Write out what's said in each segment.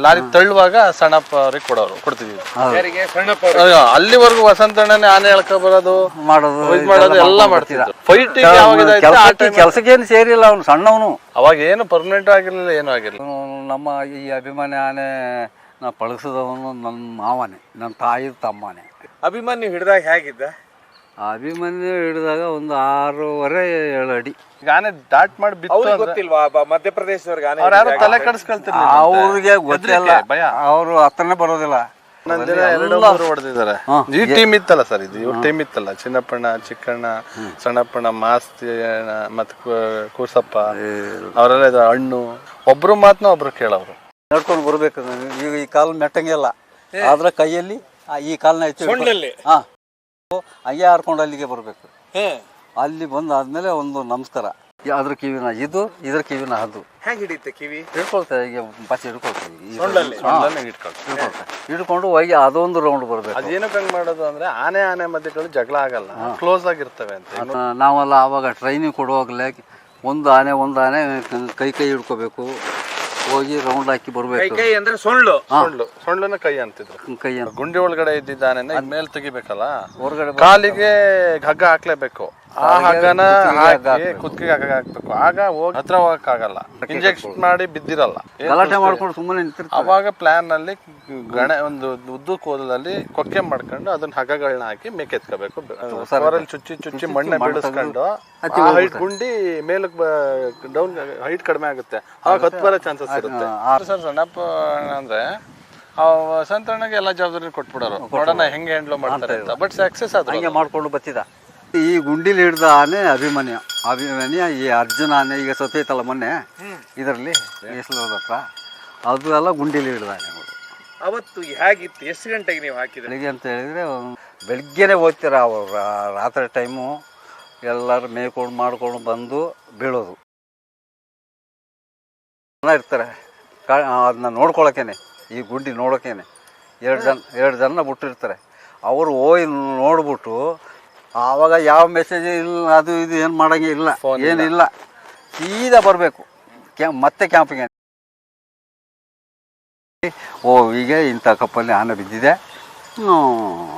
Lorry ತಳ್ಳುವಾಗ Sannappa ಅವ್ರಿಗೆ ಕೊಡ್ತಿದ್ವಿ. ಅಲ್ಲಿವರೆಗೂ ವಸಂತಣ್ಣನೇ ಆನೆ ಎಳ್ಕೊ ಬರೋದು ಮಾಡೋದು ಎಲ್ಲ ಮಾಡ್ತಿದ್ರು. ಫೈಟಿಂಗ್ ಕೆಲಸಕ್ಕೇನು ಸೇರಿಲ್ಲ ಅವನು ಸಣ್ಣವನು. ಅವಾಗ ಏನು ಪರ್ಮನೆಂಟ್ ಆಗಿರ್ಲಿಲ್ಲ, ಏನು ಆಗಿರ್ಲಿಲ್ಲ. ನಮ್ಮ ಈ ಅಭಿಮಾನಿ ಆನೆ ನಾ ಪಳಗಿಸಿದವನು ನನ್ನ ಮಾವನೇ, ನನ್ನ ತಾಯಿ ತಮ್ಮನೇ. ಅಭಿಮನ್ಯು ಹಿಡಿದಾಗ ಹೇಗಿದ್ದ? ಅಭಿಮನ್ಯು ಹಿಡಿದಾಗ ಒಂದು 6.5 7 ಅಡಿ. ಈಗ ಆನೆ ದಾಟ್ ಮಾಡಿ ಬಿತ್ತು ಗೊತ್ತಿಲ್ವಾ? ಮಧ್ಯಪ್ರದೇಶದವ್ರಿಗೆ ಆನೆ ತಲೆ ಕಡಿಸ್ಕೊಳ್ತಿರ್ಲಿಲ್ಲ, ಅವ್ರಿಗೆ ಗೊತ್ತಿಲ್ಲ, ಅವರು ಹತ್ರನೇ ಬರೋದಿಲ್ಲ. ಹೊಡೆದಿದ್ದಾರೆ. ಈ ಟೀಮ್ ಇತ್ತಲ್ಲ ಸರ್, ಇದು ಇವ್ರ ಟೀಮ್ ಇತ್ತಲ್ಲ, ಚಿನ್ನಪ್ಪಣ್ಣ, ಚಿಕ್ಕಣ್ಣ, ಸಣ್ಣಪ್ಪಣ್ಣ, ಮಾಸ್ತಿ ಮತ್ ಕೂಸಪ್ಪ ಅವರೆಲ್ಲ ಇದು ಹಣ್ಣು. ಒಬ್ರು ಮಾತನ್ನ ಒಬ್ರು ಕೇಳವ್ರು. ನಡ್ಕೊಂಡು ಬರ್ಬೇಕು. ಈಗ ಈ ಕಾಲ ಮೆಟ್ಟಂಗೆಲ್ಲ ಆದ್ರೆ ಕೈಯಲ್ಲಿ ಈ ಕಾಲನ ಹಾ ಹಂಗೆ ಹಾರ್ಕೊಂಡು ಅಲ್ಲಿಗೆ ಬರ್ಬೇಕು. ಅಲ್ಲಿ ಬಂದಾದ್ಮೇಲೆ ಒಂದು ನಮಸ್ಕಾರ. ಅದ್ರ ಕಿವಿನ ಇದು, ಇದ್ರ ಕಿವಿನ ಅದು. ಹೇಗೆ ಹಿಡಿಯುತ್ತೆ ಕಿವಿ? ಹಿಡ್ಕೊಳ್ತೇವೆ, ಈಗ ಬಸ್ ಹಿಡ್ಕೊಳ್ತೀವಿ, ಹಿಡ್ಕೊಂಡು ಹೋಗಿ ಅದೊಂದು ರೌಂಡ್ ಬರ್ಬೇಕು. ಅದೇನಕ್ಕೆ ಹಂಗ್ ಮಾಡೋದು ಅಂದ್ರೆ ಆನೆ ಮಧ್ಯಗಳು ಜಗಳ ಆಗಲ್ಲ, ಕ್ಲೋಸ್ ಆಗಿರ್ತವೆ ಅಂತ. ನಾವೆಲ್ಲ ಆವಾಗ ಟ್ರೈನಿಂಗ್ ಕೊಡುವಾಗಲೇ ಒಂದು ಆನೆ ಕೈ ಹಿಡ್ಕೋಬೇಕು, ಹೋಗಿ ರೌಂಡ್ ಹಾಕಿ ಬರ್ಬೇಕು. ಕೈ ಅಂದ್ರೆ ಸೊಳ್ಳುನ ಕೈ ಅಂತಿದ್ರು. ಕೈ ಗುಂಡಿ ಒಳಗಡೆ ಇದ್ದಿದ್ದಾನೆ ಮೇಲ್ ತೆಗಿಬೇಕಲ್ಲ, ಹೊರಗಡೆ ಕಾಲಿಗೆ ಹಗ್ಗ ಹಾಕ್ಲೇಬೇಕು. ಆ ಹಗ್ಗನ ಹಾಕಿ ಕುತ್ತಿಗೆ ಹಗ್ಗ ಹಾಕ್ಬೇಕು. ಆಗ ಹೋಗಿ ಹತ್ರ ಹೋಗಕ್ ಆಗಲ್ಲ, ಇಂಜೆಕ್ಷನ್ ಮಾಡಿ ಬಿದ್ದಿರಲ್ಲ, ಗಲಾಟೆ ಮಾಡ್ಕೊಂಡು ಸುಮ್ಮನೆ ನಿಂತಿರ್ತಾರೆ. ಅವಾಗ ಪ್ಲಾನ್ ನಲ್ಲಿ ಒಂದು ಉದ್ದ ಕೋಲದಲ್ಲಿ ಕೊಕ್ಕೆ ಮಾಡ್ಕೊಂಡು ಅದನ್ನ ಹಗ್ಗಗಳನ್ನ ಹಾಕಿ ಮೇಕೆತ್ಕೋಬೇಕು. ಹೊರಲ್ಲಿ ಚುಚ್ಚಿ ಮಣ್ಣೆ ಬಿಡಿಸ್ಕೊಂಡು ಹೈಟ್ ಗುಂಡಿ ಮೇಲಕ್ ಡೌನ್ ಹೈಟ್ ಕಡಿಮೆ ಆಗುತ್ತೆ, ಆವಾಗ ಹತ್ತು ಬರೋ ಚಾನ್ಸಸ್ ಇರುತ್ತೆ. ಸರ್ ಸಣ್ಣಪ್ಪ ಅಂದ್ರೆ ವಸಂತಣ್ಣಗೆ ಎಲ್ಲ ಜವಾಬ್ದಾರಿ ಕೊಟ್ಬಿಡೋರು, ನೋಡೋಣ ಹೆಂಗೆ ಹ್ಯಾಂಡ್ಲ್ ಮಾಡ್ತಾರೆ ಅಂತ. ಬಟ್ ಸಕ್ಸಸ್ ಆದ್ರೆ ಹಂಗೆ ಮಾಡ್ಕೊಂಡು ಬತ್ತಿದ. ಈ ಗುಂಡಿಲಿ ಹಿಡ್ದ ಆನೆ ಅಭಿಮನ್ಯ. ಈ ಅರ್ಜುನ ಆನೆ ಈಗ ಸತ್ತೈತಲ್ಲ ಮೊನ್ನೆ ಇದರಲ್ಲಿ ಮೀಸಲೂರ್ ಹತ್ರ, ಅದು ಎಲ್ಲ ಗುಂಡಿಲಿ ಹಿಡ್ದ ಆನೆಗಳು. ಅವತ್ತು ಹೇಗಿತ್ತು? ಎಷ್ಟು ಗಂಟೆಗೆ ನೀವು ಹಾಕಿದ್ರಿ? ಬೆಳಿಗ್ಗೆ ಅಂತ ಹೇಳಿದ್ರೆ ಬೆಳಿಗ್ಗೆನೆ ಹೋಗ್ತೀರ. ಅವರು ರಾತ್ರಿ ಟೈಮು ಎಲ್ಲರೂ ಮೇಯ್ಕೊಂಡು ಮಾಡ್ಕೊಂಡು ಬಂದು ಬೀಳೋದು ಇರ್ತಾರೆ. ಅದನ್ನ ನೋಡ್ಕೊಳಕೇನೆ, ಈ ಗುಂಡಿ ನೋಡೋಕೇನೆ 2 ಜನ ಬಿಟ್ಟಿರ್ತಾರೆ. ಅವರು ಹೋಗಿ ನೋಡ್ಬಿಟ್ಟು ಆವಾಗ ಯಾವ ಮೆಸೇಜ್ ಇಲ್ಲ, ಅದು ಇದು ಏನು ಮಾಡೋಂಗೆ ಇಲ್ಲ, ಏನಿಲ್ಲ, ಸೀದಾ ಬರಬೇಕು ಮತ್ತೆ ಕ್ಯಾಂಪಿಗೆ. ಈಗ ಇಂಥ ಕಪ್ಪಲ್ಲಿ ಆನೆ ಬಿದ್ದಿದೆ,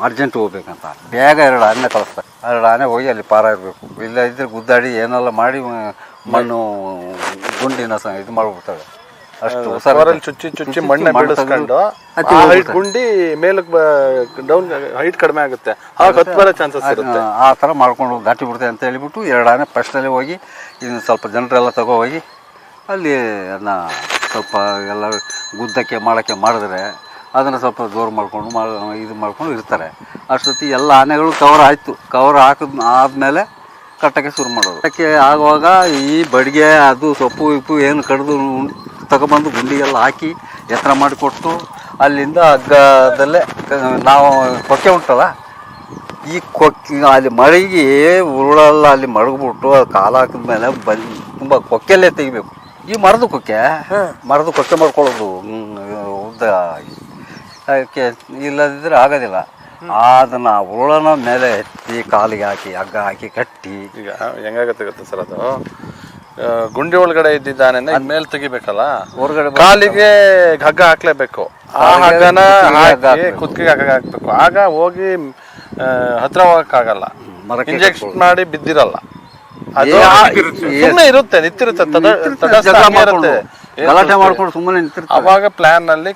ಅರ್ಜೆಂಟ್ ಹೋಗ್ಬೇಕಂತ ಬೇಗ 2 ಆನೆ ಕಳಿಸ್ತಾರೆ. 2 ಆನೆ ಹೋಗಿ ಅಲ್ಲಿ ಪಾರ ಇರಬೇಕು. ಇಲ್ಲ ಇದ್ರೆ ಗುದ್ದಾಡಿ ಏನೆಲ್ಲ ಮಾಡಿ ಮಣ್ಣು ಗುಂಡಿನ ಇದು ಮಾಡಿಬಿಡ್ತವೆ. ಅಷ್ಟು ಚುಚ್ಚಿ ಮಣ್ಣೆ ಬಿಡಿಸ್ಕೊಂಡು ಗುಂಡಿ ಮೇಲಕ್ ಡೌನ್ ಹೈಟ್ ಕಡಿಮೆ ಆಗುತ್ತೆ, ಆಗ ಹತ್ತು ಬರೋ ಚಾನ್ಸಸ್ ಇರುತ್ತೆ. ಆ ಥರ ಮಾಡ್ಕೊಂಡು ದಾಟಿ ಬಿಡ್ತೇವೆ ಅಂತ ಹೇಳಿಬಿಟ್ಟು 2 ಆನೆ ಫಸ್ಟಲ್ಲಿ ಹೋಗಿ ಇನ್ನು ಸ್ವಲ್ಪ ಜನರೆಲ್ಲ ತಗೋ ಹೋಗಿ ಅಲ್ಲಿ ಅದನ್ನ ಸ್ವಲ್ಪ ಎಲ್ಲ ಗುದ್ದಕ್ಕೆ ಮಾಡೋಕ್ಕೆ ಮಾಡಿದ್ರೆ ಅದನ್ನು ಸ್ವಲ್ಪ ಜೋರು ಮಾಡ್ಕೊಂಡು ಇದು ಮಾಡ್ಕೊಂಡು ಇರ್ತಾರೆ. ಅಷ್ಟೊತ್ತಿ ಎಲ್ಲ ಆನೆಗಳು ಕವರ್ ಆದಮೇಲೆ ಕಟ್ಟಕ್ಕೆ ಶುರು ಮಾಡೋದು. ಕಟ್ಟಕ್ಕೆ ಆಗುವಾಗ ಈ ಬಡಿಗೆ ಅದು ಸೊಪ್ಪು ಇಪ್ಪು ಏನು ಕಡಿದು ತಗೊಬಂದು ಗುಂಡಿಗೆಲ್ಲ ಹಾಕಿ ಎತ್ತರ ಮಾಡಿಕೊಟ್ಟು ಅಲ್ಲಿಂದ ಹಗ್ಗದಲ್ಲೇ ನಾವು ಕೊಕ್ಕೆ ಉಂಟಲ್ಲ, ಈ ಕೊಕ್ಕೆ ಅಲ್ಲಿ ಮಳೆಗೆ ಉರುಳೆಲ್ಲ ಅಲ್ಲಿ ಮಡಗ್ಬಿಟ್ಟು ಅದು ಕಾಲು ಹಾಕಿದ್ಮೇಲೆ ತುಂಬ ಕೊಕ್ಕೆಲ್ಲೇ ತೆಗಿಬೇಕು. ಈ ಮರದ ಕೊಕ್ಕೆ ಮಾಡ್ಕೊಳ್ಳೋದು ಉದ್ದ ಅದಕ್ಕೆ ಇಲ್ಲದಿದ್ದರೆ ಆಗೋದಿಲ್ಲ. ಅದನ್ನು ಉರುಳನ ಮೇಲೆ ಎತ್ತಿ ಕಾಲಿಗೆ ಹಾಕಿ ಹಗ್ಗ ಹಾಕಿ ಕಟ್ಟಿ. ಈಗ ಹೆಂಗಾಗತ್ತೆ ಗೊತ್ತಾ ಸರ್, ಅದು ಗುಂಡಿ ಒಳಗಡೆ ಇದ್ದಿದ್ದಾನೆ ಮೇಲ್ ತೆಗಿಬೇಕಲ್ಲ, ಹೊರಗಡೆ ಕಾಲಿಗೆ ಹಗ್ಗ ಹಾಕ್ಲೇಬೇಕು. ಆ ಹಗ್ಗನ ಹಾಕಿ ಕುತ್ತಿಗೆ ಹಗ್ಗ ಹಾಕ್ಬೇಕು. ಆಗ ಹೋಗಿ ಹತ್ರ ಹೋಗಕ್ ಆಗಲ್ಲ, ಇಂಜೆಕ್ಷನ್ ಮಾಡಿ ಬಿದ್ದಿರಲ್ಲ, ಸುಮ್ಮನೆ ಇರುತ್ತೆ, ನಿಂತಿರುತ್ತೆ, ಗಲಾಟೆ ಮಾಡ್ಕೊಂಡು ಸುಮ್ಮನೆ ನಿಂತಿರುತ್ತೆ. ಅವಾಗ ಪ್ಲಾನ್ ನಲ್ಲಿ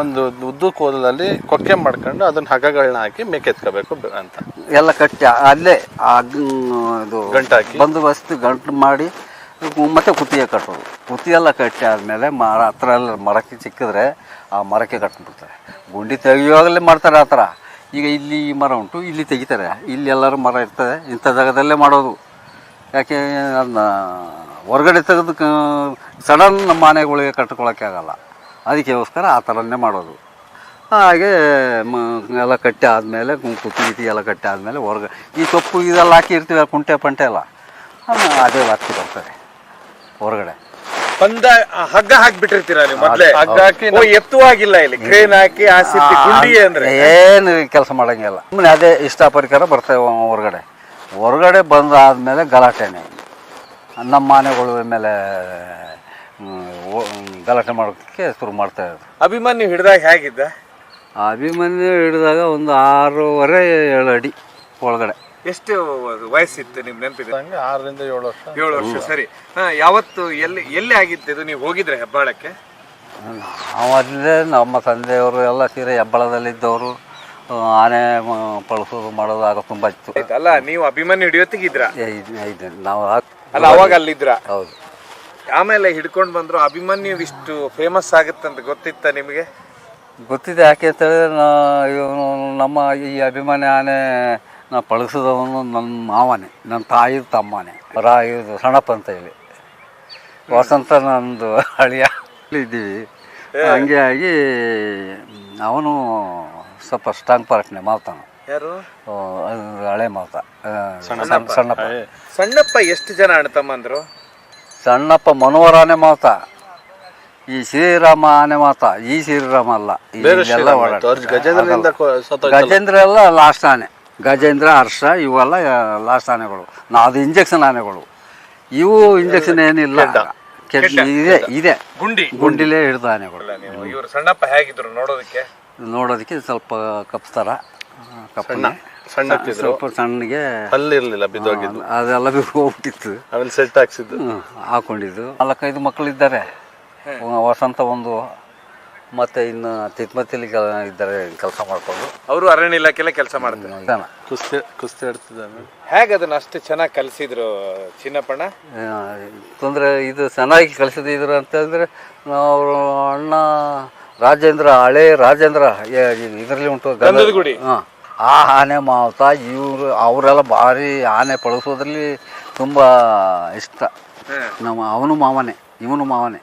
ಒಂದು ಉದ್ದ ಕೋಲದಲ್ಲಿ ಕೊಕ್ಕೆ ಮಾಡ್ಕೊಂಡು ಅದನ್ನ ಹಗ್ಗಗಳನ್ನ ಹಾಕಿ ಮೇಕೆತ್ಕೋಬೇಕು ಅಂತ ಎಲ್ಲ ಕಟ್ಟಿ ಅಲ್ಲೇ ಇದು ಗಂಟು ಹಾಕಿ ಬಂದೋಬಸ್ತ್ ಗಂಟು ಮಾಡಿ ಮತ್ತೆ ಕುತ್ತಿಗೆ ಕಟ್ಟೋದು. ಕುತ್ತಿಗೆಲ್ಲ ಕಟ್ಟಿ ಆದಮೇಲೆ ಹತ್ರ ಎಲ್ಲ ಮರಕ್ಕೆ ಸಿಕ್ಕಿದ್ರೆ ಆ ಮರಕ್ಕೆ ಕಟ್ಬಿಡ್ತಾರೆ. ಗುಂಡಿ ತೆಗಿಯುವಾಗಲೇ ಮಾಡ್ತಾರೆ ಆ ಥರ. ಈಗ ಇಲ್ಲಿ ಮರ ಉಂಟು, ಇಲ್ಲಿ ತೆಗಿತಾರೆ, ಇಲ್ಲಿ ಎಲ್ಲರೂ ಮರ ಇರ್ತದೆ, ಇಂಥ ಜಾಗದಲ್ಲೇ ಮಾಡೋದು. ಯಾಕೆ ಅದನ್ನ ಹೊರಗಡೆ ತೆಗೆದು ಸಡನ್ ನಮ್ಮ ಆನೆಗಳಿಗೆ ಕಟ್ಕೊಳ್ಳೋಕ್ಕೆ ಆಗಲ್ಲ, ಅದಕ್ಕೋಸ್ಕರ ಆ ಥರನೇ ಮಾಡೋದು. ಹಾಗೆ ಎಲ್ಲ ಕಟ್ಟಿ ಆದಮೇಲೆ ಕುತ್ತಿಗೆ ಎಲ್ಲ ಕಟ್ಟಿ ಆದಮೇಲೆ ಹೊರಗೆ ಈ ಸೊಪ್ಪು ಇದೆಲ್ಲ ಹಾಕಿರ್ತೀವಿ, ಕುಂಟೆ ಪಂಟೆ ಎಲ್ಲ ಅದೇ ಹತ್ತಿ ಬರ್ತದೆ ಹೊರಗಡೆ. ಹಗ್ಗ ಹಾಕಿಬಿಟ್ಟಿರ್ತೀರ ನೀವು ಮೊದಲೇ? ಹಗ್ಗ ಹಾಕಿ ಎತ್ತುವಾಗಿಲ್ಲ, ಇಲ್ಲಿ ಕ್ರೇನ್ ಹಾಕಿ ಗುಂಡಿ ಅಂದ್ರೆ ಏನು ಕೆಲಸ ಮಾಡೋಂಗಿಲ್ಲ, ಸುಮ್ಮನೆ ಅದೇ ಇಷ್ಟ ಪರಿಕರ ಬರ್ತೇವೆ. ಹೊರಗಡೆ ಬಂದಾದ್ಮೇಲೆ ಗಲಾಟೆನೆ. ನಮ್ಮ ಆನೆಗಳ ಮೇಲೆ ಗಲಾಟೆ ಮಾಡೋಕ್ಕೆ ಶುರು ಮಾಡ್ತಾ ಇದ್ರು. ಅಭಿಮನ್ಯು ಹಿಡಿದಾಗ ಹೇಗಿದ್ದ? ಅಭಿಮನ್ಯು ಹಿಡಿದಾಗ ಒಂದು 6.5 7 ಅಡಿ ಒಳಗಡೆ. ಎಷ್ಟು ವಯಸ್ಸಿತ್ತು ನಿಮ್ ನೆನಪಿದೆ? 6ರಿಂದ 7 ವರ್ಷ. 7 ವರ್ಷ. ಸರಿ. ಯಾವತ್ತು ಎಲ್ಲಿ ಆಗಿತ್ತು ಇದು? ನೀವು ಹೋಗಿದ್ರೆ ಹೆಬ್ಬಾಳಕ್ಕೆ? ನಾವು ಅಲ್ಲೇ ನಮ್ಮ ತಂದೆಯವರು ಎಲ್ಲ ಸೀರೆ ಹೆಬ್ಬಳದಲ್ಲಿದ್ದವರು. ಆನೆ ಪಳಸೋದು ಮಾಡೋದು ಆಗ ತುಂಬ ಇತ್ತು. ಅಲ್ಲ, ನೀವು ಅಭಿಮನ್ಯು ಹಿಡಿಯೋತ್ತಿಗಿದ್ರ? ನಾವು ಅಲ್ಲ, ಅವಾಗ ಅಲ್ಲಿದ್ರ? ಹೌದು. ಆಮೇಲೆ ಹಿಡ್ಕೊಂಡು ಬಂದ್ರು. ಅಭಿಮನ್ಯು ಇಷ್ಟು ಫೇಮಸ್ ಆಗುತ್ತಂತ ಗೊತ್ತಿತ್ತ ನಿಮಗೆ? ಗೊತ್ತಿದೆ. ಯಾಕೆ ಅಂತ ಹೇಳಿದ್ರೆ ಇವನು ನಮ್ಮ ಈ ಅಭಿಮಾನಿ ಆನೆ ನಾ ಪಳಗಿಸಿದವನು ನನ್ನ ಮಾವನೇ, ನನ್ನ ತಾಯಿ ತಮ್ಮನೇ. ಇದು ಸಣ್ಣಪ್ಪ ಅಂತ ಹೇಳಿ ವಸಂತ ನಂದು ಹಳಿಯ ಇದ್ದೀವಿ. ಹಂಗೆ ಆಗಿ ಅವನು ಸ್ವಲ್ಪ ಸ್ಟ್ರಾಂಗ್ ಪಾರ್ಟ್ನೆ ಮಾವ್ತಾನ. ಯಾರು? ಹಳೆ ಮಾವ್ತ ಸಣ್ಣಪ್ಪ. ಸಣ್ಣಪ್ಪ ಎಷ್ಟು ಜನ ಅಣ್ಣ ತಮ್ಮಂದ್ರು? ಸಣ್ಣಪ್ಪ ಮನೋಹರ ಆನೆ ಮಾವ್ತ, ಈ ಶ್ರೀರಾಮ ಆನೆ ಮಾತ. ಈ ಶ್ರೀರಾಮ ಅಲ್ಲ, ಗಜೇಂದ್ರ ಎಲ್ಲ ಲಾಸ್ಟ್ ಆನೆ. ಗಜೇಂದ್ರ, ಹರ್ಷ ಇವೆಲ್ಲ ಲಾಸ್ಟ್ ಆನೆಗಳು. ಅದು ಇಂಜೆಕ್ಷನ್ ಆನೆಗಳು. ಇವು ಇಂಜೆಕ್ಷನ್ ಏನಿಲ್ಲ, ಇದೆ ಗುಂಡಿಲೇ ಹಿಡಿದ ಆನೆಗಳು. ಇವರು ಸಣ್ಣಪ್ಪ ಹೇಗಿದ್ರು ನೋಡೋದಕ್ಕೆ? ಸ್ವಲ್ಪ ಕಪ್ಸ್ತಾರ, ಕಪ್ಪನೆ, ಸ್ವಲ್ಪ ಸಣ್ಣಗೆ ಹಲ್ಲಿರ್ಲಿಲ್ಲ, ಬಿದ್ದೋಗಿದ್ದು. ಅದೆಲ್ಲ ಹೋಗ್ಬಿಟ್ಟಿತ್ತು. ಆಮೇಲೆ ಸೆಟ್ ಹಾಕ್ಸಿದ್ದು, ಹಾಕೊಂಡಿದ್ದು. 4-5 ಮಕ್ಕಳಿದ್ದಾರೆ. ವಸಂತ ಒಂದು, ಮತ್ತೆ ಇನ್ನು ತಿತ್ಮತಿಲಿ ಇದ್ದಾರೆ ಕೆಲಸ ಮಾಡ್ಕೊಂಡು. ಅವರು ಅರಣ್ಯ ಇಲಾಖೆಲ್ಲ ಕೆಲಸ ಮಾಡ್ತಾರೆ. ಕುಸ್ತಿ ಆಡ್ತಿದ್ದಾನೆ. ಹೇಗೆ ಅದನ್ನ ಅಷ್ಟು ಚೆನ್ನಾಗಿ ಕಲಿಸಿದ್ರು ಚಿನ್ನಪ್ಪಣ್ಣ? ತೊಂದರೆ ಇದು ಚೆನ್ನಾಗಿ ಕಲಿಸಿದ್ರು ಅಂತಂದ್ರೆ ನಾವು ಅಣ್ಣ ರಾಜೇಂದ್ರ, ಹಳೆ ರಾಜೇಂದ್ರ ಇದರಲ್ಲಿ ಉಂಟು ಗಂಧದಗುಡಿ. ಆ ಆನೆ ಮಾವತ ಇವರು ಅವರೆಲ್ಲ ಭಾರಿ ಆನೆ ಪಳಸೋದ್ರಲ್ಲಿ ತುಂಬ ಇಷ್ಟ. ಅವನು ಮಾವನೇ, ಇವನು ಮಾವನೇ.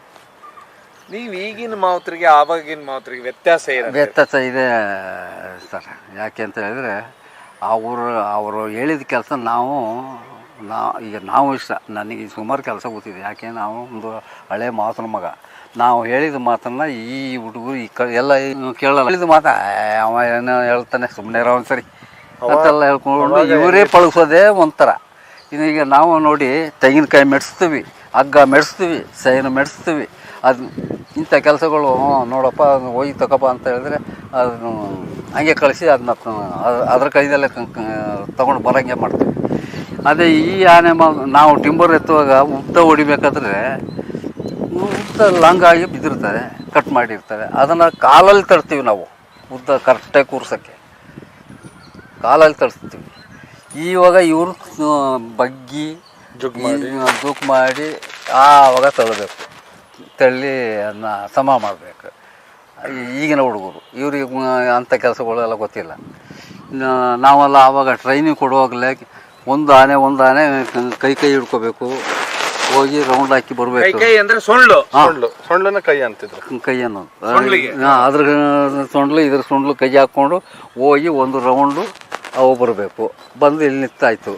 ನೀವು ಈಗಿನ ಮಾವತರಿಗೆ ಆವಾಗಿನ ಮಾವತರಿಗೆ ವ್ಯತ್ಯಾಸ ಇದೆ ಸರ್. ಯಾಕೆ ಅಂತ ಹೇಳಿದ್ರೆ ಅವರು ಹೇಳಿದ ಕೆಲಸ ಈಗ ನಾವು ಇಷ್ಟ. ನನಗೆ ಸುಮಾರು ಕೆಲಸ ಗೊತ್ತಿದೆ. ಯಾಕೆ ನಾವು ಒಂದು ಹಳೆ ಮಾತನ ಮಗ. ನಾವು ಹೇಳಿದ ಮಾತನ್ನು ಈ ಹುಡುಗರು ಎಲ್ಲ ಕೇಳಲ್ಲ. ಹೇಳಿದ ಮಾತ ಅವ ಏನೋ ಹೇಳ್ತಾನೆ, ಸುಮ್ಮನೆ ಇರೋ ಒಂದ್ಸರಿ ಅಂತೆಲ್ಲ ಹೇಳ್ಕೊಂಡು ಇವರೇ ಪಳಗಿಸೋದೇ ಒಂಥರ. ಈಗ ನಾವು ನೋಡಿ ತೆಂಗಿನಕಾಯಿ ಮೆಡಿಸ್ತೀವಿ, ಹಗ್ಗ ಮೆಡಿಸ್ತೀವಿ, ಸೈನು ಮೆಡಿಸ್ತೀವಿ. ಅದು ಇಂಥ ಕೆಲಸಗಳು ನೋಡಪ್ಪ ಹೋಗಿ ತಗೋಪ್ಪ ಅಂತ ಹೇಳಿದ್ರೆ ಅದನ್ನು ಹಂಗೆ ಕಳಿಸಿ ಅದನ್ನ ಅದ್ರ ಕೈದಲ್ಲೇ ತೊಗೊಂಡು ಬರೋಂಗೆ ಮಾಡ್ತೀವಿ. ಅದೇ ಈ ಆನೆ ನಾವು ಟಿಂಬರ್ ಎತ್ತುವಾಗ ಉದ್ದ ಹೊಡಿಬೇಕಾದ್ರೆ ಉದ್ದ ಲಾಂಗ್ ಆಗಿ ಬಿದ್ದಿರ್ತದೆ, ಕಟ್ ಮಾಡಿರ್ತಾರೆ. ಅದನ್ನು ಕಾಲಲ್ಲಿ ತರ್ತೀವಿ ನಾವು, ಉದ್ದ ಕರೆಕ್ಟಾಗಿ ಕೂರ್ಸೋಕ್ಕೆ ಕಾಲಲ್ಲಿ ತರಿಸ್ತೀವಿ. ಇವಾಗ ಇವರು ಬಗ್ಗಿ ಜುಕ್ ಮಾಡಿ ಆವಾಗ ತಳ್ಳಬೇಕು. ತಳ್ಳಿ ಅದನ್ನ ಸಮ ಮಾಡಬೇಕು. ಈಗಿನ ಹುಡುಗರು ಇವ್ರಿಗೆ ಅಂಥ ಕೆಲಸಗಳೆಲ್ಲ ಗೊತ್ತಿಲ್ಲ. ನಾವೆಲ್ಲ ಆವಾಗ ಟ್ರೈನಿಂಗ್ ಕೊಡುವಾಗಲೇ ಒಂದು ಆನೆ ಕೈ ಹಿಡ್ಕೋಬೇಕು, ಹೋಗಿ ರೌಂಡ್ ಹಾಕಿ ಬರಬೇಕು. ಕೈ ಅಂದರೆ ಸೊಂಡ್ಲನ್ನ ಕೈ ಅಂತಿದ್ರು. ಕೈ ಅನ್ನೋದು ಅದ್ರ ಸೊಂಡ್ಲು ಇದ್ರ ಸೊಂಡ್ಲು ಕೈ ಹಾಕ್ಕೊಂಡು ಹೋಗಿ ಒಂದು ರೌಂಡು ಅವು ಬರಬೇಕು. ಬಂದು ಇಲ್ಲಿ ನಿಂತಾಯ್ತು,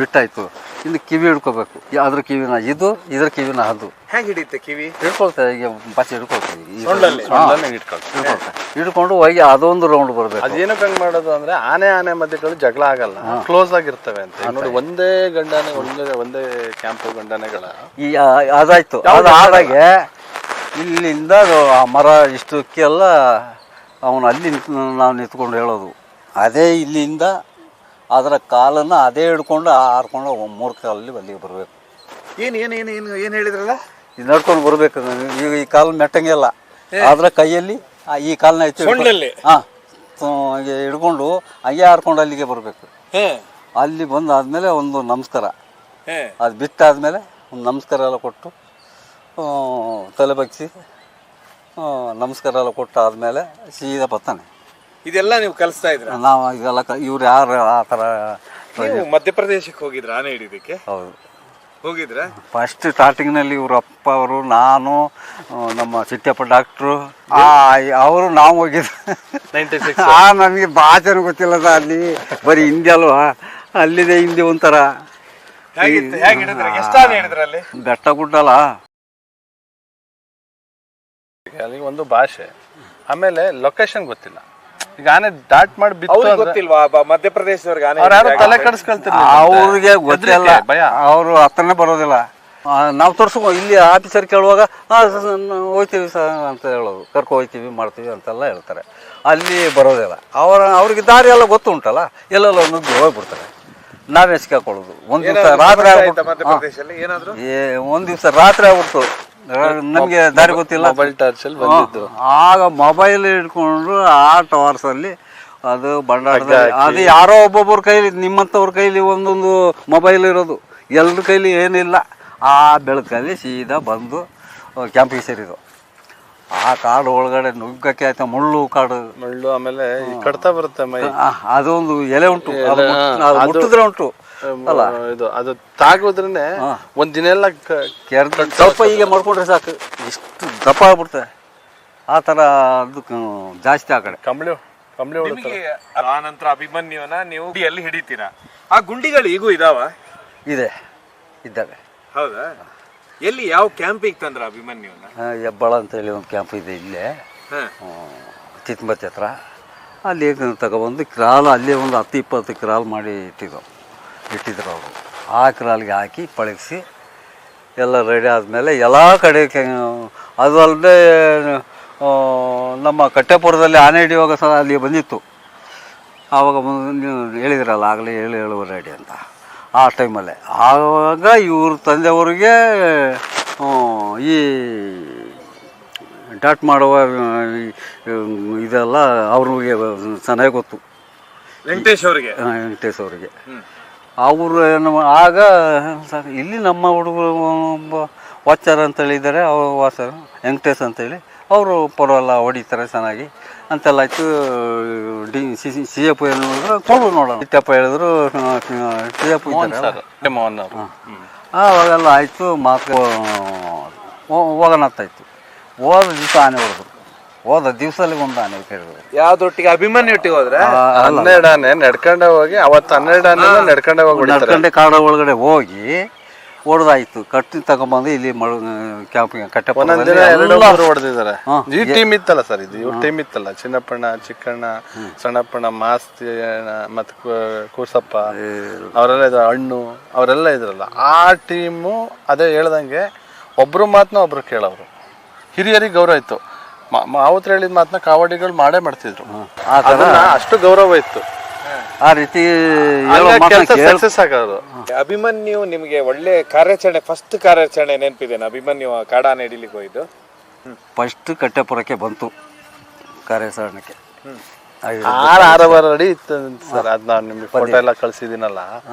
ಬಿಟ್ಟಾಯ್ತು. ಇನ್ನು ಕಿವಿ ಹಿಡ್ಕೋಬೇಕು. ಅದ್ರ ಕಿವಿನ ಇದ್ರ ಕಿವಿನ ಅದು ಹೇಗೆ ಹಿಡಿಯುತ್ತೆ? ಕಿವಿ ಹಿಡ್ಕೊಳ್ತೇವೆ, ಈಗ ಬಸ್ ಹಿಡ್ಕೊಳ್ತೀವಿ, ಹಿಡ್ಕೊಂಡು ಹೋಗಿ ಅದೊಂದು ರೌಂಡ್ ಬರಬೇಕು. ಅದೇನಕ್ಕೆ ಹಂಗೆ ಮಾಡೋದು ಅಂದ್ರೆ ಆನೆ ಮಧ್ಯಗಳು ಜಗಳ ಆಗಲ್ಲ, ಕ್ಲೋಸ್ ಆಗಿರ್ತವೆ ಅಂತ ನೋಡಿ. ಒಂದೇ ಒಂದೇ ಕ್ಯಾಂಪು ಗಂಡನೆಗಳ ಅದಾಯ್ತು. ಅದು ಆದಾಗೆ ಇಲ್ಲಿಂದ ಆ ಮರ ಇಷ್ಟಕ್ಕೆಲ್ಲ ಅವನು ಅಲ್ಲಿ ನಾವು ನಿಂತ್ಕೊಂಡು ಹೇಳೋದು. ಅದೇ ಇಲ್ಲಿಂದ ಅದರ ಕಾಲನ್ನು ಅದೇ ಹಿಡ್ಕೊಂಡು ಹಾರ್ಕೊಂಡು 3 ಕಾಲಲ್ಲಿ ಅಲ್ಲಿಗೆ ಬರಬೇಕು. ಏನು ಹೇಳಿದ್ರಲ್ಲ, ಇದು ನಡ್ಕೊಂಡು ಬರಬೇಕು. ಈಗ ಈ ಕಾಲು ಮೆಟ್ಟಂಗೆಲ್ಲ ಆದ್ರೆ ಕೈಯಲ್ಲಿ ಈ ಕಾಲನ್ನ ಹಿಡ್ಕೊಂಡು ಹಂಗೆ ಹಾರ್ಕೊಂಡು ಅಲ್ಲಿಗೆ ಬರಬೇಕು. ಅಲ್ಲಿ ಬಂದಾದ್ಮೇಲೆ ಒಂದು ನಮಸ್ಕಾರ, ಅದು ಬಿಟ್ಟಾದ್ಮೇಲೆ ಒಂದು ನಮಸ್ಕಾರ ಎಲ್ಲ ಕೊಟ್ಟು ತಲೆ ಬಗ್ಗಿಸಿ ನಮಸ್ಕಾರ ಎಲ್ಲ ಕೊಟ್ಟಾದ್ಮೇಲೆ ಸೀದಾ ಬರ್ತಾನೆ. ಇದೆಲ್ಲ ನೀವು ಕಲಿಸ್ತಾ ಇದ್ರ? ನಾವು ಇದೆಲ್ಲ ಇವ್ರು ಯಾರು ಆ ಥರ. ಮಧ್ಯಪ್ರದೇಶಕ್ಕೆ ಹೋಗಿದ್ರ ಆನೆ ಹಿಡಿಯೋದಕ್ಕೆ? ಹೌದು, ಹೋಗಿದ್ರ. ಫಸ್ಟ್ ಸ್ಟಾರ್ಟಿಂಗ್ನಲ್ಲಿ ಇವ್ರ ಅಪ್ಪ ಅವರು, ನಾನು, ನಮ್ಮ ಚಿಟ್ಟಪ್ಪ ಡಾಕ್ಟ್ರು ಅವರು ನಾವು ಹೋಗಿದ್ದು. 96 ನನಗೆ ಭಾಷೆನೂ ಗೊತ್ತಿಲ್ಲ ಸರ್. ಅಲ್ಲಿ ಬರೀ ಹಿಂದಿ ಅಲ್ವಾ, ಅಲ್ಲಿದೆ ಹಿಂದಿ ಒಂಥರ. ಬೆಟ್ಟ ಗುಡ್ಡಲ್ಲ, ಅಲ್ಲಿಗೆ ಒಂದು ಭಾಷೆ, ಆಮೇಲೆ ಲೊಕೇಶನ್ ಗೊತ್ತಿಲ್ಲ. ಈಗ ಆನೆ ದಾಟ್ ಮಾಡಿ ಬಿತ್ತು ಗೊತ್ತಿಲ್ವಾ ಮಧ್ಯಪ್ರದೇಶದವ್ರಿಗೆ? ಯಾರು ತಲೆ ಕಡಿಸ್ಕೊಳ್ತಾರೆ, ಅವ್ರಿಗೆ ಗೊತ್ತಿಲ್ಲ, ಭಯ. ಅವರು ಹತ್ರನೇ ಬರೋದಿಲ್ಲ. ನಾವು ತೋರಿಸ್ಕೊ ಇಲ್ಲಿ ಆಫೀಸರ್ ಕೇಳುವಾಗ ಹೋಗ್ತೀವಿ ಅಂತ ಹೇಳೋದು, ಕರ್ಕೊ ಹೋಗ್ತೀವಿ ಮಾಡ್ತೀವಿ ಅಂತೆಲ್ಲ ಹೇಳ್ತಾರೆ. ಅಲ್ಲಿ ಬರೋದಿಲ್ಲ. ಅವ್ರಿಗೆ ದಾರಿ ಎಲ್ಲ ಗೊತ್ತುಂಟಲ್ಲ, ಎಲ್ಲೆಲ್ಲ ನುಗ್ಗಿ ಹೋಗ್ಬಿಡ್ತಾರೆ. ನಾವೇ ಸಿಕ್ಕಾಕೊಳ್ಳೋದು. ಒಂದು ದಿವಸ ರಾತ್ರಿ ಆಗ್ಬಿಡ್ತು, ನಮಗೆ ದಾರಿ ಗೊತ್ತಿಲ್ಲ. ಮೊಬೈಲ್ ಟಾರ್ಚಲ್ಲಿ ಬಂದಿದ್ದು. ಆಗ ಮೊಬೈಲ್ ಹಿಡ್ಕೊಂಡು ಆ ಟವರ್ಸಲ್ಲಿ ಅದು ಬಂಡಾಟದಲ್ಲಿ ಅದು ಯಾರೋ ಒಬ್ಬೊಬ್ಬರ ಕೈಲಿ, ನಿಮ್ಮಂಥವ್ರ ಕೈಲಿ ಒಂದೊಂದು ಮೊಬೈಲ್ ಇರೋದು, ಎಲ್ಲರ ಕೈಲಿ ಏನಿಲ್ಲ. ಆ ಬೆಳಕಲ್ಲಿ ಸೀದಾ ಬಂದು ಕ್ಯಾಂಪಿಗೆ ಸೇರಿದ್ದು. ಆ ಕಾಡು ಒಳಗಡೆ ನುಗ್ಗಕ್ಕೆ ಆಯ್ತಾ, ಮುಳ್ಳು ಕಾಡು, ಮುಳ್ಳು, ಆಮೇಲೆ ಕಡ್ತಾ ಬರುತ್ತೆ ಮೈ. ಅದೊಂದು ಎಲೆ ಉಂಟು, ಮುಟ್ಟಿದ್ರೆ ಉಂಟು ಅಲ್ಲ, ಇದು ಅದು ತಾಗೋದ್ರೇನೆ ಒಂದಿನ ಎಲ್ಲ ಸ್ವಲ್ಪ ಹೀಗೆ ಮಾಡ್ಕೊಂಡ್ರೆ ಸಾಕು, ಇಷ್ಟು ದಪ್ಪ ಆಗ್ಬಿಡ್ತದೆ. ಆ ಥರ ಅದಕ್ಕೆ ಜಾಸ್ತಿ ಆ ಕಡೆ ಕಂಬಳಿ ಆ ನಂತರ ಅಭಿಮನ್ಯುವನ್ನ ನೀವು ಎಲ್ಲಿ ಹಿಡಿತೀರಾ? ಆ ಗುಂಡಿಗಳು ಈಗೂ ಇದಾವ? ಇದ್ದಾವೆ. ಹೌದಾ? ಎಲ್ಲಿ, ಯಾವ ಕ್ಯಾಂಪಿಗೆ ತಂದ್ರ ಅಭಿಮನ್ಯುವನ್ನ? ಹೆಬ್ಬಾಳ ಅಂತೇಳಿ ಒಂದು ಕ್ಯಾಂಪ್ ಇದೆ ಇಲ್ಲೇ, ಚಿತ್ಮತಿ ಹತ್ರ. ಅಲ್ಲಿ ತಗೊಬಂದು ಕ್ರಾಲ್, ಅಲ್ಲೇ ಒಂದು 10-20 ಕ್ರಾಲ್ ಮಾಡಿ ಇಟ್ಟಿದ್ರು ಅವರು. ಆ ಕ್ರಾಲ್ಗೆ ಹಾಕಿ ಪಳಗಿಸಿ ಎಲ್ಲ ರೆಡಿ ಆದಮೇಲೆ ಎಲ್ಲ ಕಡೆ ಅದು ಅಲ್ಲದೆ ನಮ್ಮ ಕಟ್ಟೆಪುರದಲ್ಲಿ ಆನೆ ಹಿಡಿಯುವಾಗ ಸಹ ಅಲ್ಲಿ ಬಂದಿತ್ತು. ಆವಾಗ ನೀವು ಹೇಳಿದ್ರಲ್ಲ ಆಗಲೇ 7-7 ಅಡಿ ಅಂತ, ಆ ಟೈಮಲ್ಲೇ. ಆವಾಗ ಇವ್ರ ತಂದೆಯವ್ರಿಗೆ ಈ ಡಾಟ್ ಮಾಡುವ ಇದೆಲ್ಲ ಅವ್ರಿಗೆ ಚೆನ್ನಾಗಿ ಗೊತ್ತು, ವೆಂಕಟೇಶ್ ಅವ್ರಿಗೆ. ಅವರು ಏನು ಆಗ ಸರ್ ಇಲ್ಲಿ ನಮ್ಮ ಹುಡುಗರು ಒಬ್ಬ ವಾಚರ್ ಅಂತೇಳಿದ್ದಾರೆ, ಅವರು ವಾಚರ್ ವೆಂಕಟೇಶ್ ಅಂತೇಳಿ, ಅವರು ಪರವಲ್ಲ ಹೊಡಿತಾರೆ ಚೆನ್ನಾಗಿ ಅಂತೆಲ್ಲ ಆಯಿತು. ಸಿ ಎಫ್ ಏನು ಕೊಡು ನೋಡೋಣ, ಇತ್ತಪ್ಪ ಹೇಳಿದ್ರು, ಸಿ ಎಫ್ ಅವಾಗೆಲ್ಲ ಆಯಿತು. ಮಾತು ಹೋಗೋಣತ್ತಾಯ್ತು. ಹೋದ ದಿವಸ ಆನೆ ಹೊಡೆದ್ರು, ಹೋದ ದಿವಸಲ್ಲಿ ಒಂದು ಆನೆ ಕೇಳಿದ್ರು. ಯಾವ್ದೊಟ್ಟಿಗೆ? ಅಭಿಮನ್ಯುಟ್ಟಿಗೆ ಹೋದ್ರೆ 12 ಆನೆ ನಡ್ಕೊಂಡೆ ಹೋಗಿ, ಅವತ್ತು 12 ಆನೆ ನಡ್ಕೊಂಡೆ ಕಾಡ ಒಳಗಡೆ ಹೋಗಿ ಹೊಡೆದಾಯ್ತು. ಕಟ್ಟಿ ತಗೊಂಡ್ಬಂದು ಇಲ್ಲಿ ಕ್ಯಾಂಪಿಂಗ್ ಕಟ್ಟೆ ಹೊಡೆದಿದ್ದಾರೆ. ಈ ಟೀಮ್ ಇತ್ತಲ್ಲ ಸರ್, ಇದು ಇವ್ರ ಟೀಮ್ ಇತ್ತಲ್ಲ, ಚಿನ್ನಪ್ಪಣ್ಣ, ಚಿಕ್ಕಣ್ಣ, ಸಣ್ಣಪ್ಪಣ್ಣ, ಮಾಸ್ತಿ ಮತ್ತೆ ಕೂಸಪ್ಪ ಅವರೆಲ್ಲ ಇದ್ರ, ಹಣ್ಣು ಅವರೆಲ್ಲ ಇದ್ರಲ್ಲ. ಆ ಟೀಮು ಅದೇ ಹೇಳ್ದಂಗೆ ಒಬ್ರು ಮಾತನ್ನ ಒಬ್ರು ಕೇಳೋರು, ಹಿರಿಯರಿಗೆ ಗೌರವ ಇತ್ತು. ಮಾವತ್ರ ಹೇಳಿದ ಮಾತನ್ನ ಕಾವಡಿಗಳು ಮಾಡೇ ಮಾಡ್ತಿದ್ರು, ಅಷ್ಟು ಗೌರವ ಇತ್ತು. ಆ ರೀತಿ ಸಕ್ಸಸ್ ಆಗೋದು. ಅಭಿಮನ್ಯು ನಿಮಗೆ ಒಳ್ಳೆ ಕಾರ್ಯಾಚರಣೆ, ಫಸ್ಟ್ ಕಾರ್ಯಾಚರಣೆ ನೆನಪಿದೇನೆ? ಅಭಿಮನ್ಯು ಕಾಡಾನೆ ಹಿಡಿಲಿಕ್ಕೆ ಹೋಯ್ತು ಫಸ್ಟ್ ಕಟ್ಟೆಪುರಕ್ಕೆ ಬಂತು ಕಾರ್ಯಾಚರಣೆಗೆ. 6 ಅಡಿ ಇತ್ತು ಸರ್. ಅದ್ ನಾನು ನಿಮ್ಗೆ ಫೋಟೋ ಎಲ್ಲ ಕಳ್ಸಿದೀನಲ್ಲ.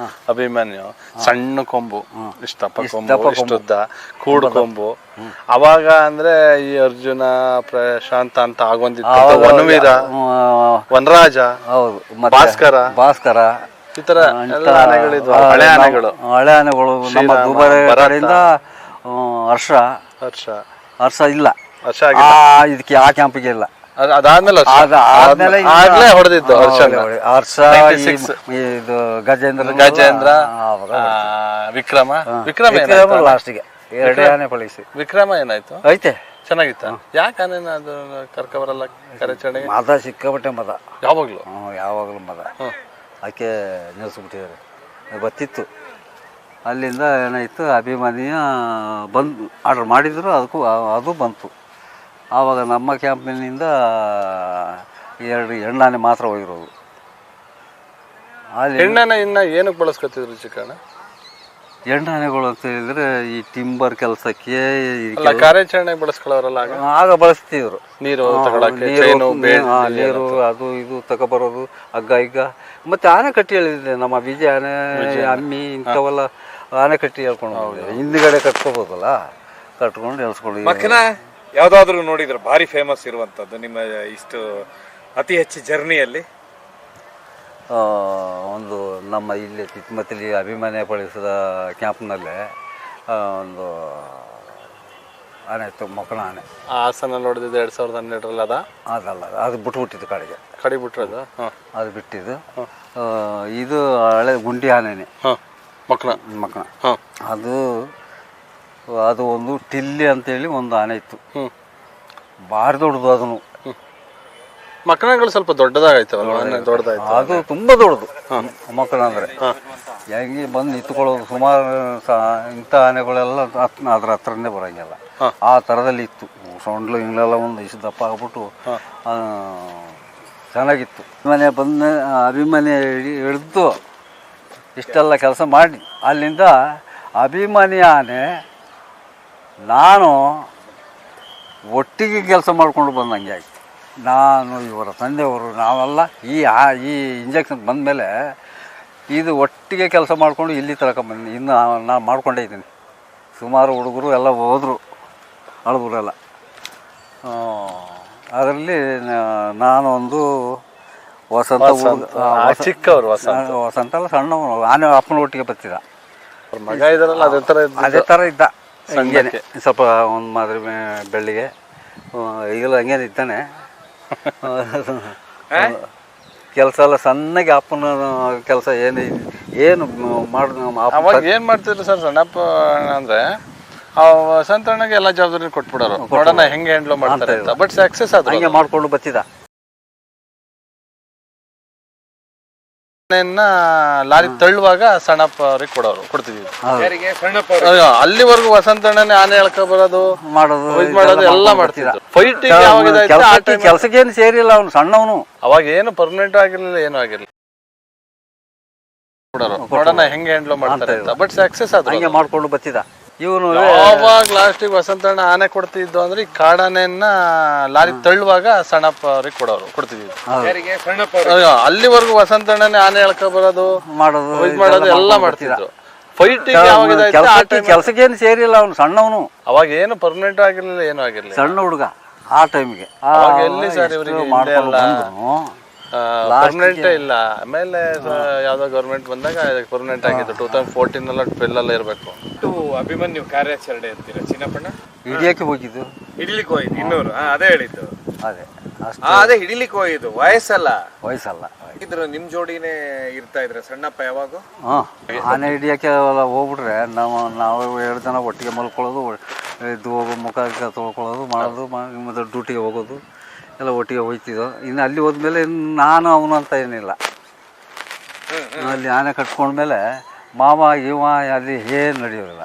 ಅಭಿಮನ್ಯು ಸಣ್ಣ ಕೊಂಬು, ಇಷ್ಟಪ್ಪ ಕೊಂಬು, ಇಷ್ಟುದ್ದ ಕೂಡು ಕೊಂಬು. ಅವಾಗ ಅಂದ್ರೆ ಈ ಅರ್ಜುನ, ಪ್ರಶಾಂತ ಅಂತ ಆಗೊಂದಿತ್ತು, ವನವೀರ, ವನರಾಜ, ಭಾಸ್ಕರ, ಈ ತರ ಆನೆಗಳಿದ್ವು, ಹಳೆ ಆನೆಗಳು. ನಮ್ಮ ದುಬಾರಿಯಿಂದ ಹರ್ಷ ಇಲ್ಲ, ಇದಕ್ಕೆ ಆ ಕ್ಯಾಂಪಿಗೆ ಇಲ್ಲ. ಅದಾದ್ಮೇಲೆ ಹೊಡೆದಿದ್ದು ಹರ್ಷ, ಇದು ಗಜೇಂದ್ರ, ವಿಕ್ರಮ ಲಾಸ್ಟಿಗೆ 2 ಆನೆ ಪಳಿಸಿ. ವಿಕ್ರಮ ಏನಾಯ್ತು? ಐತೆ, ಚೆನ್ನಾಗಿತ್ತ? ಯಾಕೆ ಆನೆನ ಅದು ಕರ್ಕೊಬರಲ್ಲ ಕಾರ್ಯಾಚರಣೆಗೆ? ಮದ ಸಿಕ್ಕಾಬಟ್ಟೆ ಮದ, ಯಾವಾಗಲೂ ಮದ. ಆಕೆ ನಿಲ್ಲಿಸ್ಬಿಟ್ಟಿದ್ದಾರೆ. ಬರ್ತಿತ್ತು ಅಲ್ಲಿಂದ. ಏನಾಯಿತು, ಅಭಿಮನ್ಯು ಬಂದು ಆರ್ಡ್ರ್ ಮಾಡಿದ್ರು, ಅದು ಬಂತು. ಆವಾಗ ನಮ್ಮ ಕ್ಯಾಂಪಿನಿಂದ 2 ಹೆಣ್ಣಾನೆ ಮಾತ್ರ ಹೋಗಿರೋದು. ಅಲ್ಲಿ ಹೆಣ್ಣಾನೆ ಇನ್ನ ಏನಕ್ಕೆ ಬಳಸ್ಕೊತಿದ್ರು ಚಿಕ್ಕಣ್ಣ? ಹೆಣ್ಣಾನೆಗಳು ಅಂತ ಹೇಳಿದ್ರೆ ಈ ಟಿಂಬರ್ ಕೆಲಸಕ್ಕೆ, ಕಾರ್ಯಾಚರಣೆಗೆ ಬಳಸ್ಕೊಳ್ಳೋರಲ್ಲ ಆಗ ಬಳಸ್ತಿದ್ರು. ನೀರು ಅದು ಇದು ತಗೊಬರೋದು, ಹಗ್ಗ ಮತ್ತೆ ಆನೆ ಕಟ್ಟಿ ಹೇಳಿದ್ದೆ. ನಮ್ಮ ವಿಜಯ ಆನೆ, ಅಮ್ಮಿ ಇಂಥವೆಲ್ಲ ಆನೆ ಕಟ್ಟಿ ಹೇಳ್ಕೊಂಡು ಹಿಂದ್ಗಡೆ ಕಟ್ಕೋಬೋದಲ್ಲ, ಕಟ್ಕೊಂಡು ಎಳ್ಸ್ಕೊಂಡು. ಯಾವ್ದಾದ್ರು ನೋಡಿದ್ರೆ ಭಾರಿ ಫೇಮಸ್ ಇರುವಂತದ್ದು ನಿಮ್ಮ ಇಷ್ಟು ಅತಿ ಹೆಚ್ಚು ಜರ್ನಿಯಲ್ಲಿ? ಒಂದು ನಮ್ಮ ಇಲ್ಲಿ ಚಿಕ್ಕಮತ್ತಲಿ ಅಭಿಮನ್ಯು ಪಳಿಸಿದ ಕ್ಯಾಂಪ್ನಲ್ಲೇ ಒಂದು ಆನೆ ಇತ್ತು, ಮೊಕಣ ಆನೆ. ಹಾಸನ ನೋಡಿದ್ದು 2012 ಅದಲ್ಲ, ಅದು ಬಿಟ್ಬಿಟ್ಟಿದ್ದು ಕಡೆ ಬಿಟ್ಟಿರೋದು, ಅದು ಬಿಟ್ಟಿದ್ದು. ಇದು ಹಳೆ ಗುಂಡಿ ಆನೆನೆ, ಮೊಕಣ. ಅದು ಒಂದು ಟಿಲ್ಲಿ ಅಂತೇಳಿ ಒಂದು ಆನೆ ಇತ್ತು, ಭಾರಿ ದೊಡ್ಡದು. ಅದನ್ನು ಮಕ್ಕಳಗಳು ಸ್ವಲ್ಪ ದೊಡ್ಡದಾಗೈತವಲ್ಲ, ದೊಡ್ಡದಾಯ್ತು. ಅದು ತುಂಬ ದೊಡ್ಡದು ಮಕ್ಕಳು ಅಂದರೆ ಹೆಂಗೆ ಬಂದು ನಿಂತ್ಕೊಳ್ಳೋದು. ಸುಮಾರು ಇಂಥ ಆನೆಗಳೆಲ್ಲ ಅದ್ರ ಹತ್ರನೇ ಬರೋಂಗಿಲ್ಲ, ಆ ಥರದಲ್ಲಿ ಇತ್ತು. ಸೊಂಡ್ಲು ಹಿಂಗಳೆಲ್ಲ ಒಂದು ಇಷ್ಟು ದಪ್ಪ ಆಗ್ಬಿಟ್ಟು ಚೆನ್ನಾಗಿತ್ತು. ಮನೆ ಬಂದ ಅಭಿಮಾನಿ ಹಿಡಿದು ಇಷ್ಟೆಲ್ಲ ಕೆಲಸ ಮಾಡಿ ಅಲ್ಲಿಂದ ಅಭಿಮಾನಿ ಆನೆ ನಾನು ಒಟ್ಟಿಗೆ ಕೆಲಸ ಮಾಡಿಕೊಂಡು ಬಂದಂಗೆ ಆಯಿತು. ನಾನು ಇವರ ತಂದೆಯವರು ನಾವೆಲ್ಲ ಈ ಇಂಜೆಕ್ಷನ್ ಬಂದಮೇಲೆ ಇದು ಒಟ್ಟಿಗೆ ಕೆಲಸ ಮಾಡಿಕೊಂಡು ಇಲ್ಲಿ ತಗೊಂಬಂದು ಇನ್ನು ನಾನು ಮಾಡ್ಕೊಂಡೇ ಇದ್ದೀನಿ. ಸುಮಾರು ಹುಡುಗರು ಎಲ್ಲ ಹೋದರು, ಹಳಬರೆಲ್ಲ. ಅದರಲ್ಲಿ ನಾನು ಒಂದು ವಸಂತ ಚಿಕ್ಕವರು, ವಸಂತ ಎಲ್ಲ ಸಣ್ಣವನು, ಆನೆ ಅಪ್ಪನ ಒಟ್ಟಿಗೆ ಬರ್ತಿದ್ದ. ಮಗ ಇದಾರಲ್ಲ ಅದೇ ಥರ ಇದ್ದ. ಹಂಗೇನೆ ಸ್ವಲ್ಪ ಒಂದು ಮಾದರಿ ಬೆಳ್ಳಿಗೆ ಈಗಲೂ ಹಂಗೇನು ಇದ್ದಾನೆ. ಕೆಲಸ ಎಲ್ಲ ಸಣ್ಣಗೆ ಅಪ್ಪನ ಕೆಲಸ ಏನು ಅವಾಗ ಏನು ಮಾಡ್ತಿದ್ರು ಸರ್ ಸಣ್ಣಪ್ಪ ಅಂದರೆ ವಸಂತಣ್ಣಗೆ ಎಲ್ಲ ಜವಾಬ್ದಾರಿ ಕೊಟ್ಬಿಡೋರು, ನೋಡೋಣ ಹೆಂಗೆ ಹ್ಯಾಂಡ್ಲ್ ಮಾಡ್ತಾರೆ ಅಂತ. ಬಟ್ ಸಕ್ಸಸ್ ಆದ್ರು, ಹಂಗೆ ಮಾಡ್ಕೊಂಡು ಬರ್ತಿದ್ದ. ಲಾರಿ ತಳ್ಳುವಾಗ ಸಣ್ಣಪ್ಪ ಅವ್ರಿಗೆ ಕೊಡ್ತಿದ್ವಿ. ಅಲ್ಲಿವರೆಗೂ ವಸಂತಣ್ಣನೇ ಆನೆ ಎಳ್ಕೊ ಬರೋದು ಮಾಡೋದು ಎಲ್ಲ ಮಾಡ್ತಿದ್ರು. ಫೈಟಿಂಗ್ ಕೆಲಸಕ್ಕೇನು ಸೇರಿಲ್ಲ ಅವನು, ಸಣ್ಣವನು. ಅವಾಗ ಏನು ಪರ್ಮನೆಂಟ್ ಆಗಿರ್ಲಿಲ್ಲ, ಏನು ಆಗಿರ್ಲಿಲ್ಲ. ನೋಡೋಣ ಹೆಂಗೆ ಹ್ಯಾಂಡ್ಲ್ ಮಾಡ್ತಾರೆ ಅಂತ. ಬಟ್ ಸಕ್ಸಸ್ ಆದ್ರು, ಹಂಗೆ ಮಾಡ್ಕೊಂಡು ಬರ್ತಿದ್ದ. ಇವನು ಯಾವಾಗ ಲಾಸ್ಟಿಗೆ ವಸಂತಣ್ಣ ಆನೆ ಕೊಡ್ತಿದ್ದು ಅಂದ್ರೆ ಈ ಕಾಡಾನೆಯನ್ನ ಲಾರಿ ತಳ್ಳುವಾಗ ಸಣ್ಣಪ್ಪ ಅವ್ರಿಗೆ ಕೊಡ್ತಿದ್ವಿ. ಅಲ್ಲಿವರೆಗೂ ವಸಂತಣ್ಣನೇ ಆನೆ ಎಳ್ಕೊ ಬರೋದು ಮಾಡೋದು ಎಲ್ಲ ಮಾಡ್ತಿದ್ರು. ಫೈಟಿಂಗ್ ಕೆಲಸಕ್ಕೇನು ಸೇರಿಲ್ಲ ಅವನು, ಸಣ್ಣವನು. ಅವಾಗ ಏನು ಪರ್ಮನೆಂಟ್ ಆಗಿರ್ಲಿಲ್ಲ, ಏನು ಆಗಿರ್ಲಿಲ್ಲ, ಸಣ್ಣ ಹುಡುಗ ಆ ಟೈಮ್ಗೆ. ಎಲ್ಲಿ ಸರ್ ಇವರಿಗೆ ಪರ್ಮನೆಂಟ್ ಇಲ್ಲ. ಆಮೇಲೆ ಯಾವ್ದೋ ಗೌರ್ಮೆಂಟ್ ಬಂದಾಗ ಪರ್ಮನೆಂಟ್ ಆಗಿದ್ದು 2014 12 ಇರಬೇಕು. ಅಭಿಮನ್ಯು ಕಾರ್ಯಾಚರಣೆ ಅಂತೀರ ಚಿನ್ನಪ್ಪಣ್ಣ? ಹಿಡಿಯಕ್ಕೆ ಹೋಗಿದ್ದು, ಹಿಡಿಲಿಕ್ಕೆ ಹೋಗಿದ್ದು. ಇನ್ನೂರು ಅದೇ ಹೇಳಿದ್ದು, ಅದೇ ಹಿಡಿಲಿಕ್ಕೆ ಹೋಗಿದ್ದು. ವಯಸ್ಸಲ್ಲ ಇದ್ರು ನಿಮ್ ಜೋಡಿನೇ ಇರ್ತಾ ಇದ್ರ ಸಣ್ಣಪ್ಪ ಯಾವಾಗ? ಆನೆ ಹಿಡಿಯಕ್ಕೆ ಹೋಗ್ಬಿಟ್ರೆ ನಾವು 2 ಜನ ಒಟ್ಟಿಗೆ ಮಲ್ಕೊಳ್ಳೋದು, ಎದ್ದು ಹೋಗೋ ಮುಖ ತೊಳ್ಕೊಳ್ಳೋದು ಮಾಡೋದು, ಮತ್ತೆ ಡ್ಯೂಟಿಗೆ ಹೋಗೋದು ಎಲ್ಲ ಒಟ್ಟಿಗೆ ಹೋಗ್ತಿದ್ದೋ. ಇನ್ನು ಅಲ್ಲಿ ಹೋದ್ಮೇಲೆ ನಾನು ಅವನು ಅಂತ ಏನಿಲ್ಲ. ಅಲ್ಲಿ ಆನೆ ಕಟ್ಕೊಂಡ್ಮೇಲೆ ಮಾವ ಇವ ಅಲ್ಲಿ ಏನು ನಡೆಯೋದಿಲ್ಲ.